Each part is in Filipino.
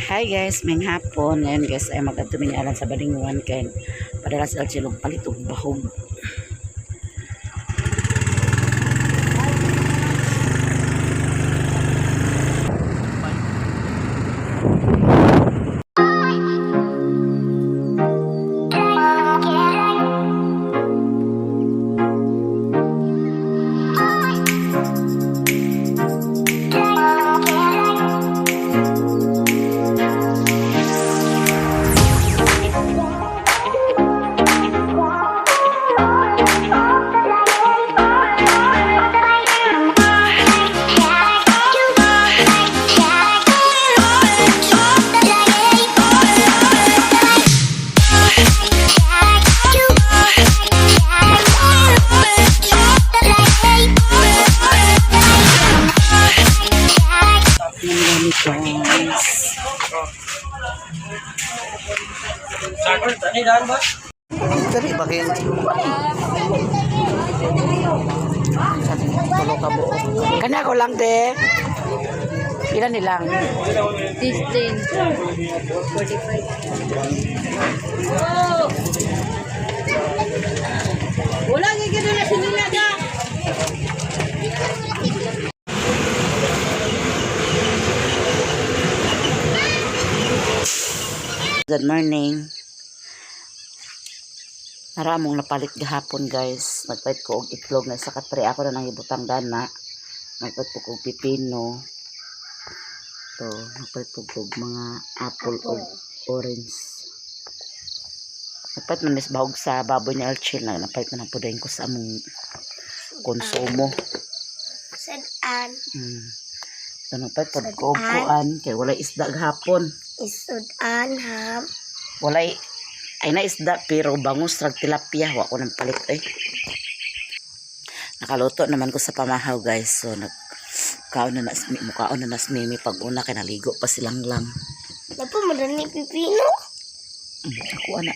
Hi guys, may hapon. Ngayon guys ay magatumingalan sa balinguan kay padalas sila silog palit og bahog. Dali ba kayo? Tulo ka buo. Kanya ko lang, te. Ilan nilang? 15. 45. Wala nga gano'n na sinila ka. Good morning. Naramong napalit gahapon guys. Nagpalit ko og itlog na sa katre. Ako na nang ibutang dana. Nagpalit ko og pipino. To, nagpalit ko og mga apple o orange. Nagpalit man is bahog sa baboy ni Alchin. Nagpalit man ang pudayin ko sa among konsumo. Sudan. So, nagpalit ko og kuan. Kaya walay isda gahapon. Sudan, ham. Walay ay na isda pero bangus rag tilapia wa ko nang palit nakaluto naman ko sa pamahaw guys. So nagkaon na nas mimi pag una kay naligo pa silang lang. Napo madani pipino. Ako ana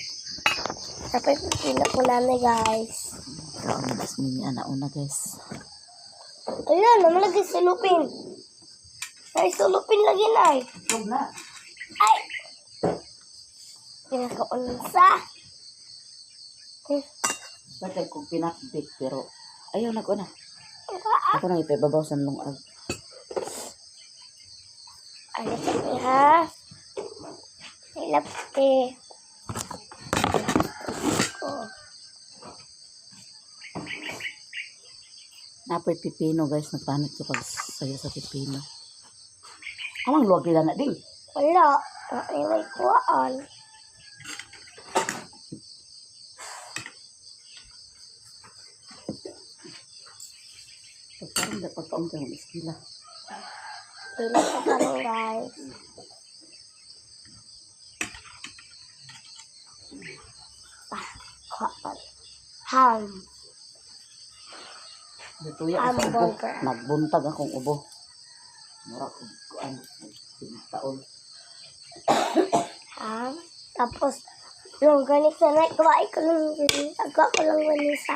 Napay pipino ko na guys. kaon na nas mimi ana una guys. Ayun, naman lagi sulupin. Ay, sulupin lagi na ay. Ay! Pinakaunsa. Bakit kong pinakbit pero ayaw na ko na. Ako na ipababaw sa lungag. Ano sabi ha? Lapi. Napoy pipino guys, nagpanik ko pag sayo sa pipino. Amang luwag nila na ding. Wala. Ay, may kuwaan. Parang dapat kaong kayo iskila. Pila sa parang guys. Kuwaan. Ham. Dito yan sa ubo. Hamburger. Nagbuntag akong ubo. Mura ko kuan. Taon. Ham. Tapos, yung ganisa na, kuwain ko lang ganisa. Agaw ko lang ganisa.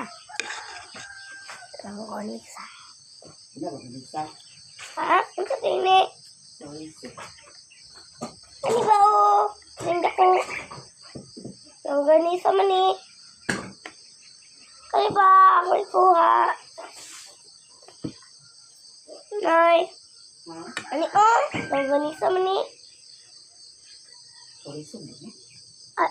Lang ganisa. Hindi ako ganisa. Ha? Ang katini. Sorry. Ano ba o? Hindi ko. Yung ganisa man eh. Kaya ba? Ako ikuha. Nay. Ano o? Yung ganisa man eh. Sorry, sorry. Ah.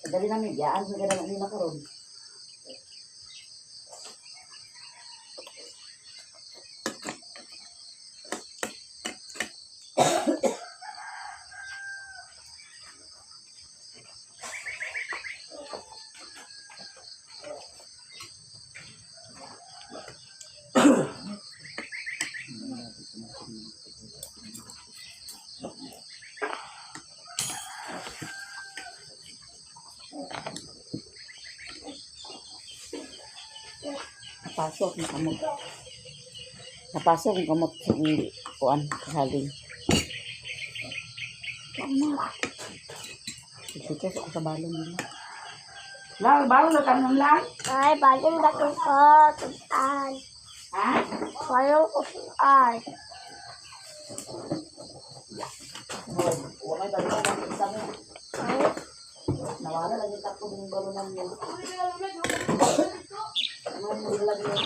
Dali namin, yaan sa ganang nila ko ron. Napasok ng kamot. Napasok ng kamot sa kuan kasaling. Sikas ako sa balon nila. Lang, balon na tanong lang. Ay, balon ba ko ko? Tutan. Ha? Balon ko ay. Wala ba rin ang isa mo? Ay, Nawala lang yung takbo ng balunan mo. Ano mo nilagay?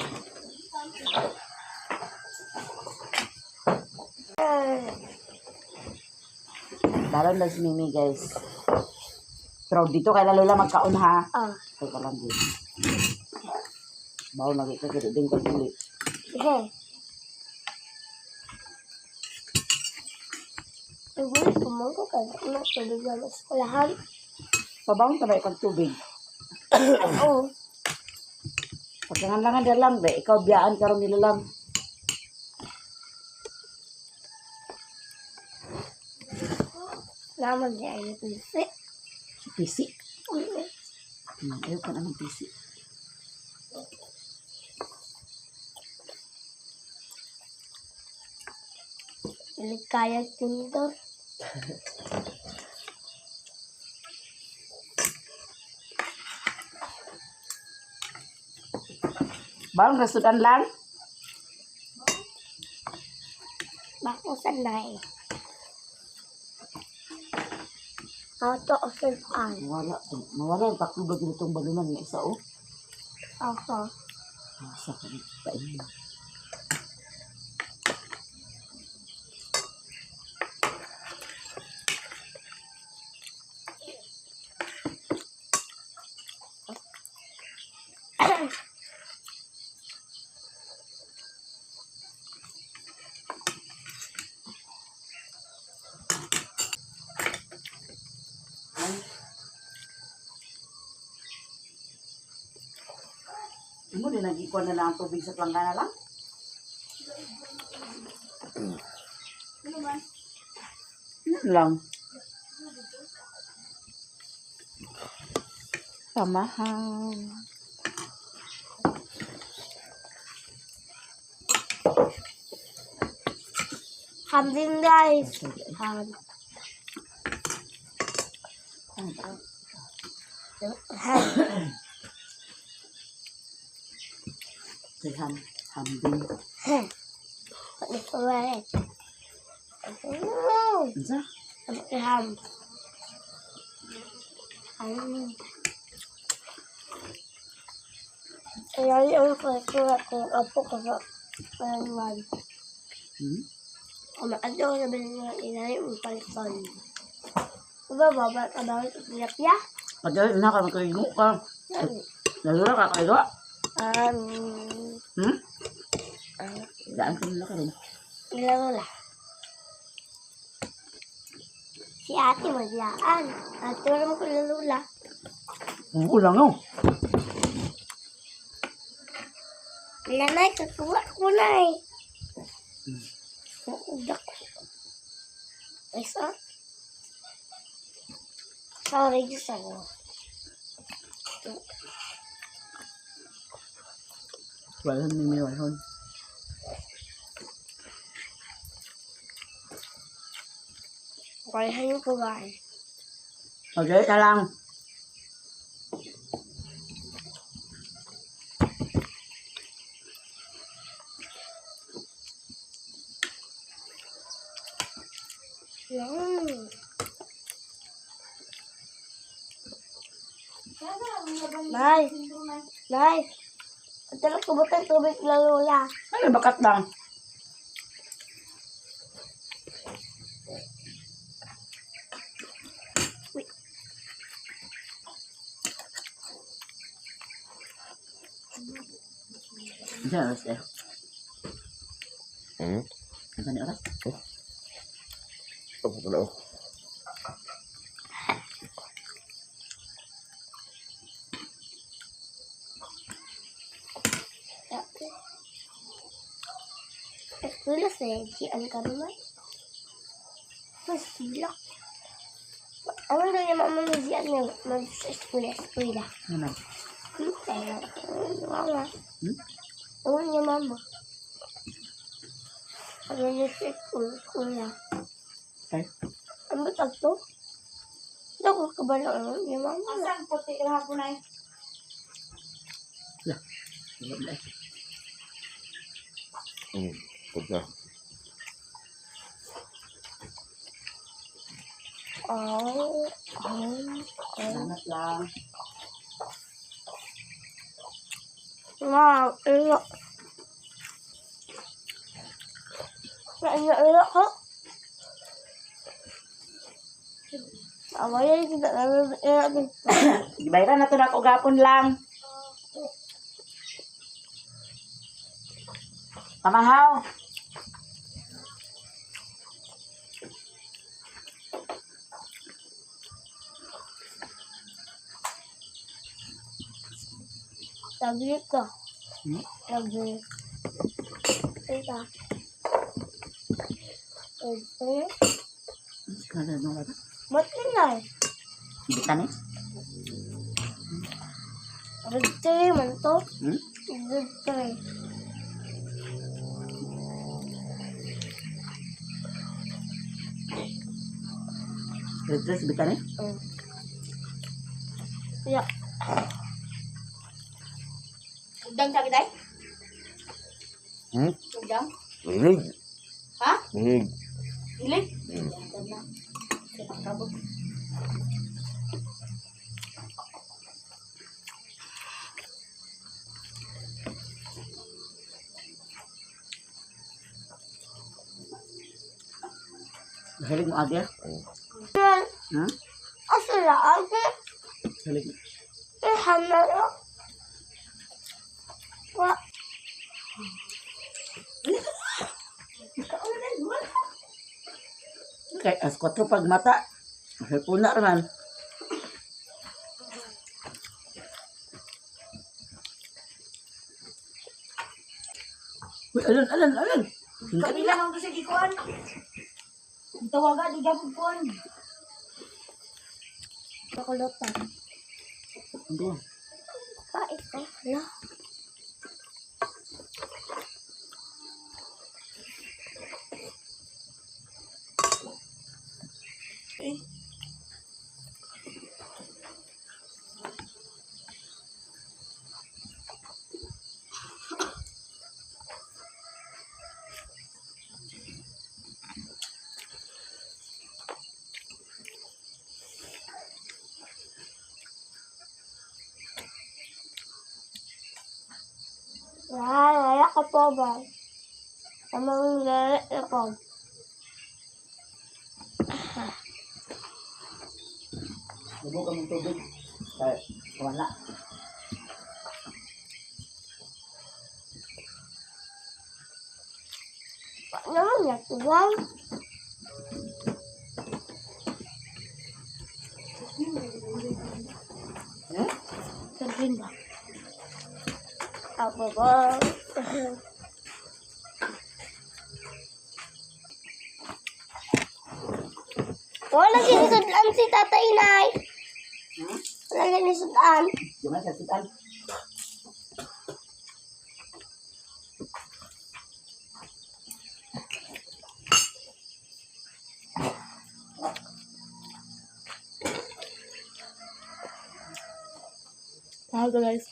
Balon lang si Mimi guys. Pero dito kay Lola magkaon ha. ah. Teka lang dito. Bawo lagi ka kaya din kaguli. Sige. Tugul, kumangko ka. Ano, tubig na sa kulahan? Pabawon tabay kag tubig. Oo. Pagkangan lang be, ikaw biyaan karon nilalang. Naman di ay pisi. Si Pisi. Ayaw ka na ng Pisi. Ilikayag tinidor. Bawon rasudan lang. Bako sanay. Auto of an. Mawala ang takbo ba itong balunan ng isa oh. Ako. Asa ka na pain. Mo din nag-ikuan na lang ang tubig sa planggana lang. Yan lang. Samahan. Ham din guys. Ham. Ham. Hambing. Ano pa ba eh? Isa? Ham. Ham. Ayan yung pagkura kung apo ko sa palaman. Ano ko sabi niya, inay yung palitan. Diba ba? Ba't ka daw ito tilapia? Pagkali na ka magkaigo ka. Lalura ka kaigo. Daan ka nila ka rin. Nilalula. Si ate magyaan. At tulong ko lalula. Oo lang oh. Lanay, katuwa ko na eh. Udak ko. Isa? Sorry, gusto ko. Wala nang mimiwalhon. Kaya yung pagay. Okay, ka lang. Nay! Nay! Ang talag kubutan tubig lalula. Ay, bakat lang. Diyan oras eh. Ano ni oras? Apa pula? Eskwela sa Gian ka naman. Mas silak. Ano na yung mama mo Gian niya? Mag-eskwela. Ano? Kaya, wala. Ano niya mama? Ano niya sa eskwela? Okay. Ano ba to? Ito ko kabalaan. Yung mama. Asan puti kahapon ay? Wala. Pagka. Salamat lang. Wow, ilo. Ilo ko. Awalnya tidak lalu Gibayran na to na ako gapon lang. Pamahaw. tablet ko. Hmm? Tablet. Ito. Ito. Kada no kada. Ba't nilay? Bitan eh. Ito man to. Hmm? Ito. Terus bitan eh. Ya. Udang sakit ay? Hmm? Udang? Lilig. Ha? Lilig. Hilig? Hmm. Udang na. Kabog. Halig mo agya. Yan. Ha? Asala ako. Halig. Hamara. Wa. Kay as 4 pag mata. Puna raman. Uy, alon. Kabila lang doon sa gikuan. Tawaga, di gapon kuan. Nakulutan. Ando. Pa ito. Hala. Wala ka po ba? Amang lala ako. Lubog ka mong tubig. Kaya, wala. Ano naman yan? Wow. Sabihin ba? Ako ba? Wala sinisudlan si Tatay Nay. Wala sinisudlan. Gimana sa sitan? Mahal guys.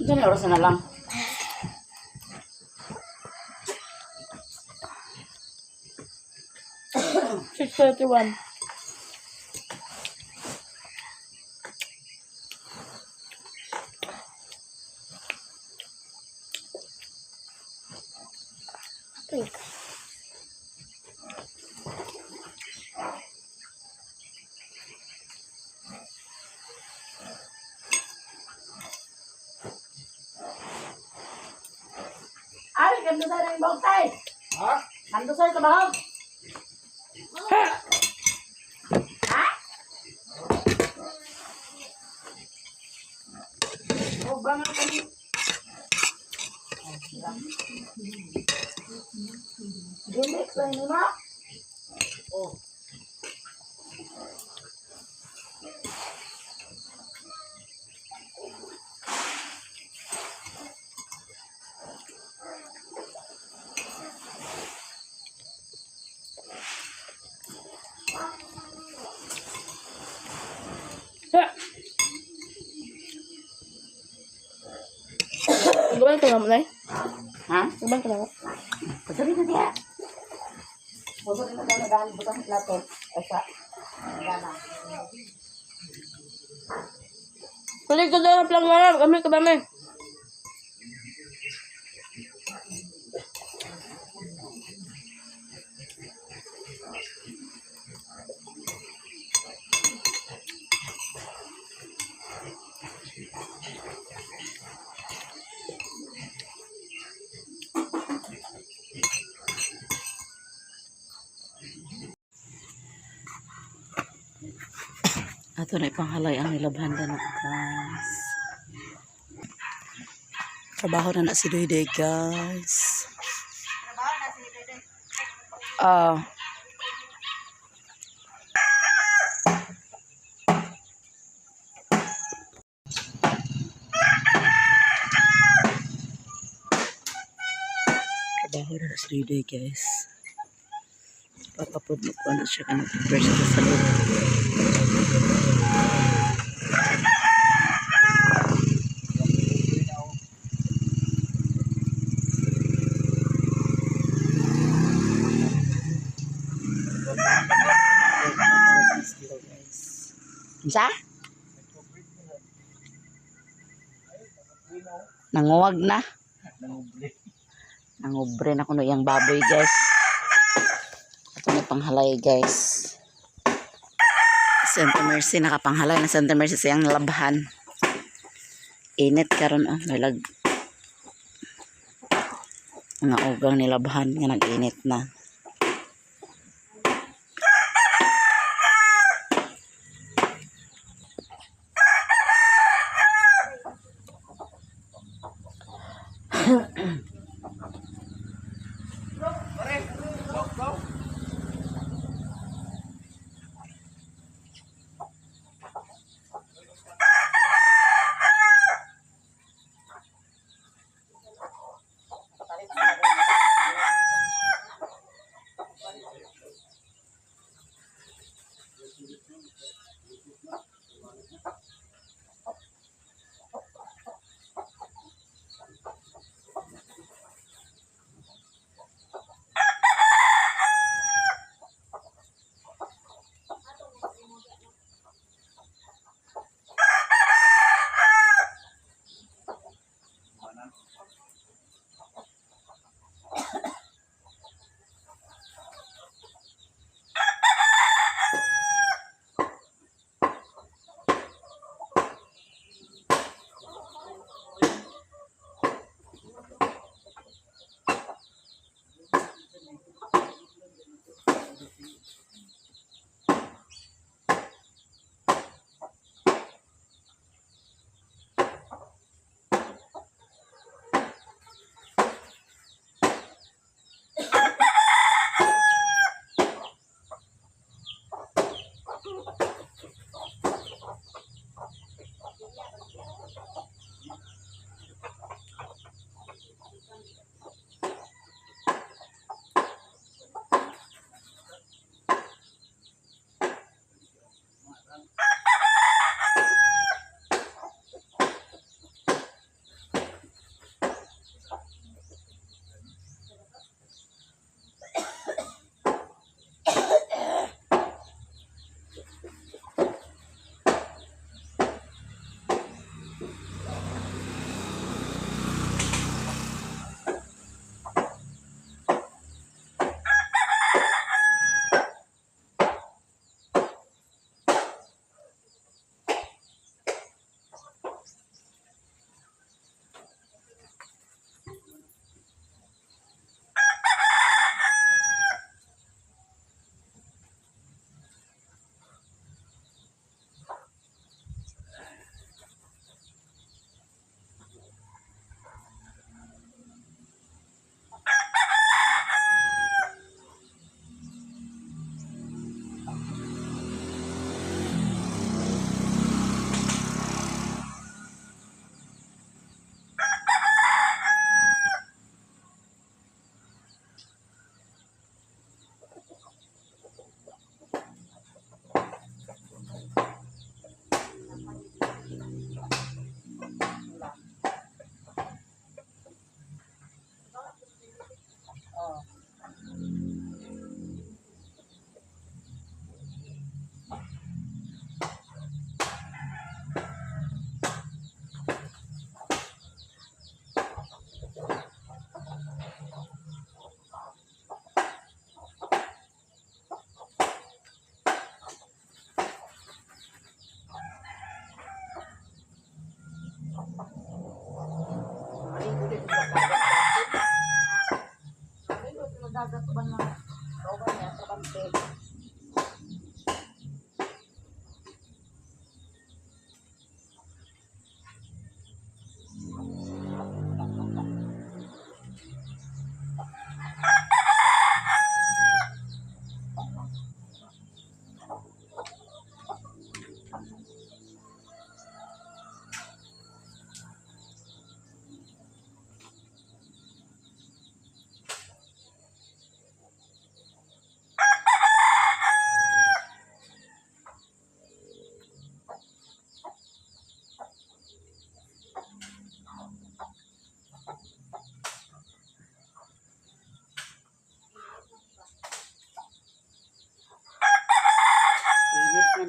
Diyan na oras na lang. $6.31. Ay, ganda sa ng bawtay. Ha? Ganda sa sa bahog. Ha? Oh, bangan kami. Dili, explain mo ma. Oh. Gawin ko naman, Ha? Gawin ko naman. Pagsabi na diya. Pagsabi na diya, nagahan butang plato. Esa. Gana. Kulit ko doon ang pelanggaran. Kami ka ba, may? Ato na ipanghalay ang nilabhan na guys. Trabaho na si Duyday guys. Trabaho na si Duyday. Trabaho na si Duyday guys. Papapod mo ko na siya kung prepare siya sa loob. Isa? Nanguwag na. Nangubre na kuno yung baboy guys. Ito na panghalay guys. Santa Mercy nakapanghalay na Santa Mercy siyang labhan. Init karon oh, nalag. Mga ugang nilabhan nga nag-init na.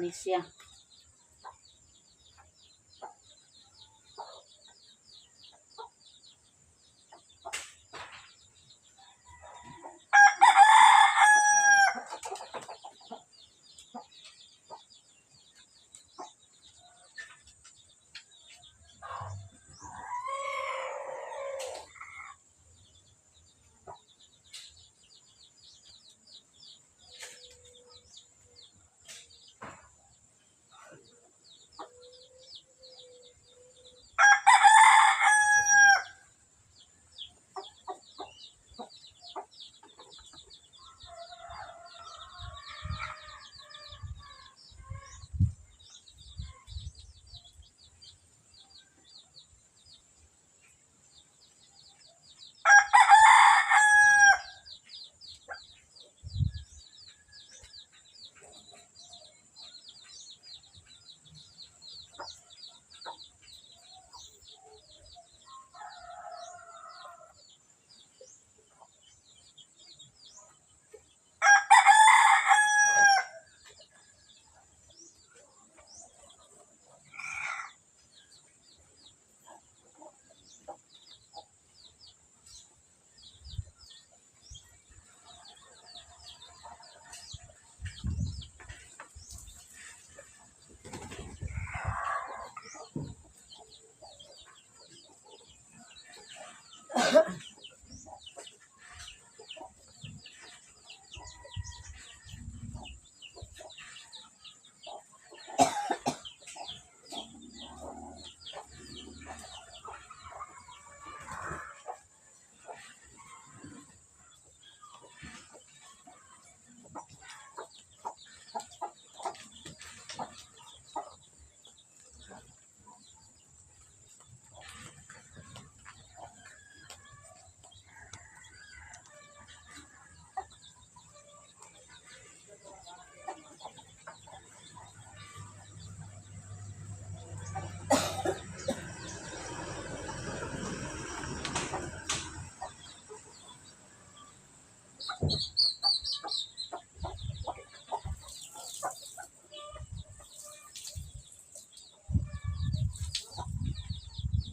Alicia.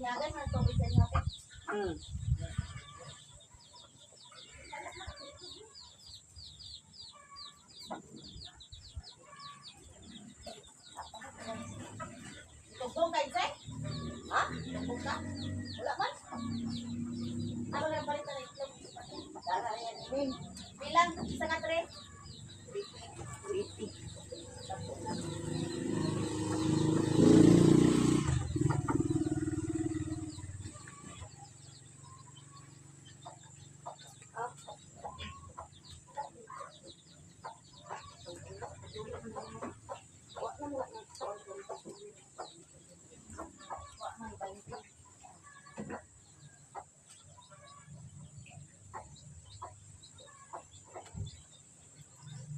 Yagan man tubig sa inyo. Hmm. Tugtog kayo, Zay? Ha? Tugtog ka? Wala man? Ano na balik na itlog? Dara yan. Bilang sa nga tre? 80.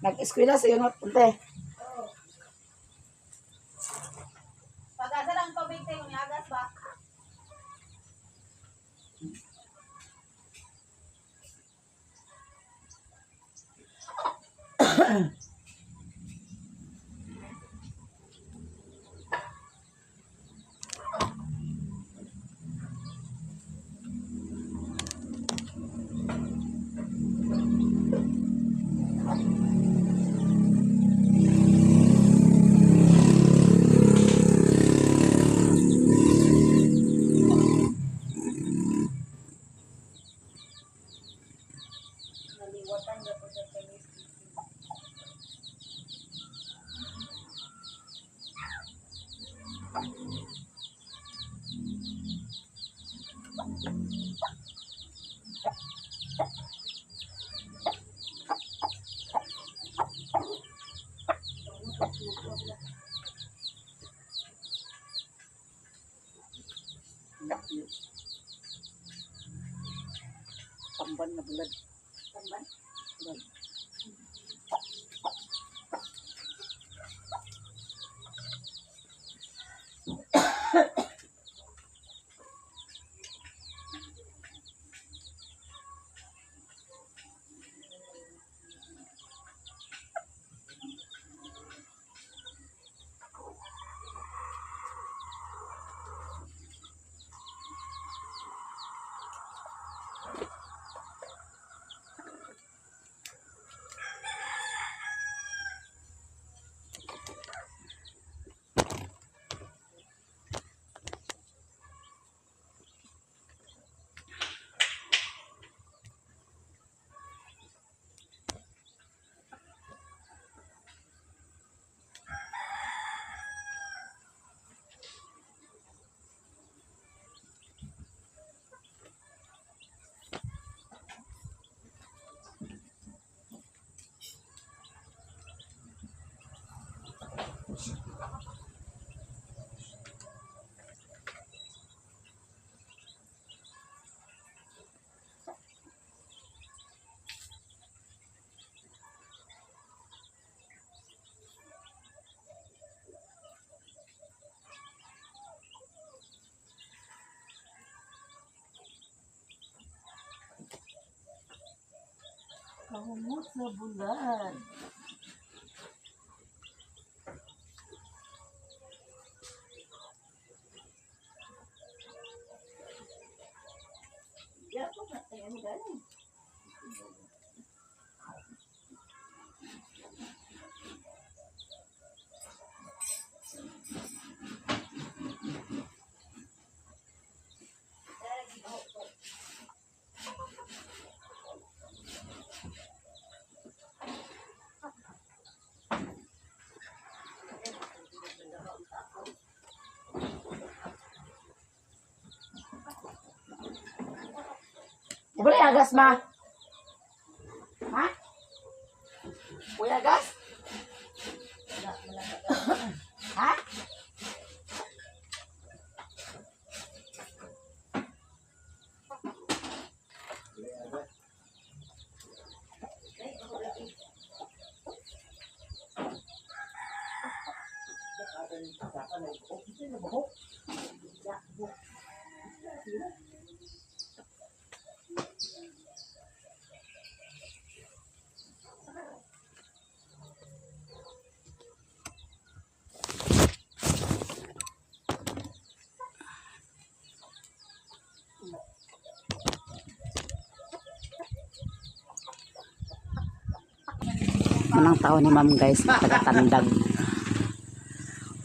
Nag-eskwela sa iyo, Ate. Pag-asa lang tubig tayo, niagas ba? Naliwatan na po sa Chinese. Tamban na bulad. Tamban? Bulad. Bangungot sa bulan. Ya, ako na tayo mo galing. Boleh agas ma? Ha? Boleh agas? Ha? Manang tao ni ma'am guys, taga-tandag.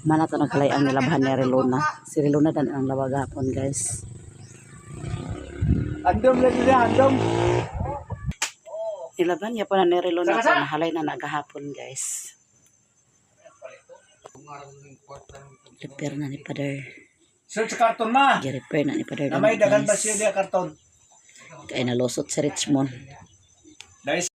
Mana to nagkalay ang nilabhan ni Relona. Si Relona dan ang labagapon guys. Andom lagi dia, andom. Nilabhan niya po na ni Relona po nahalay na nagahapon guys. Repair na ni Father. Sir, sa karton ma. Repair na ni Father. Na may dagan ba siya dia karton? Kaya nalusot sa Richmond. Dahil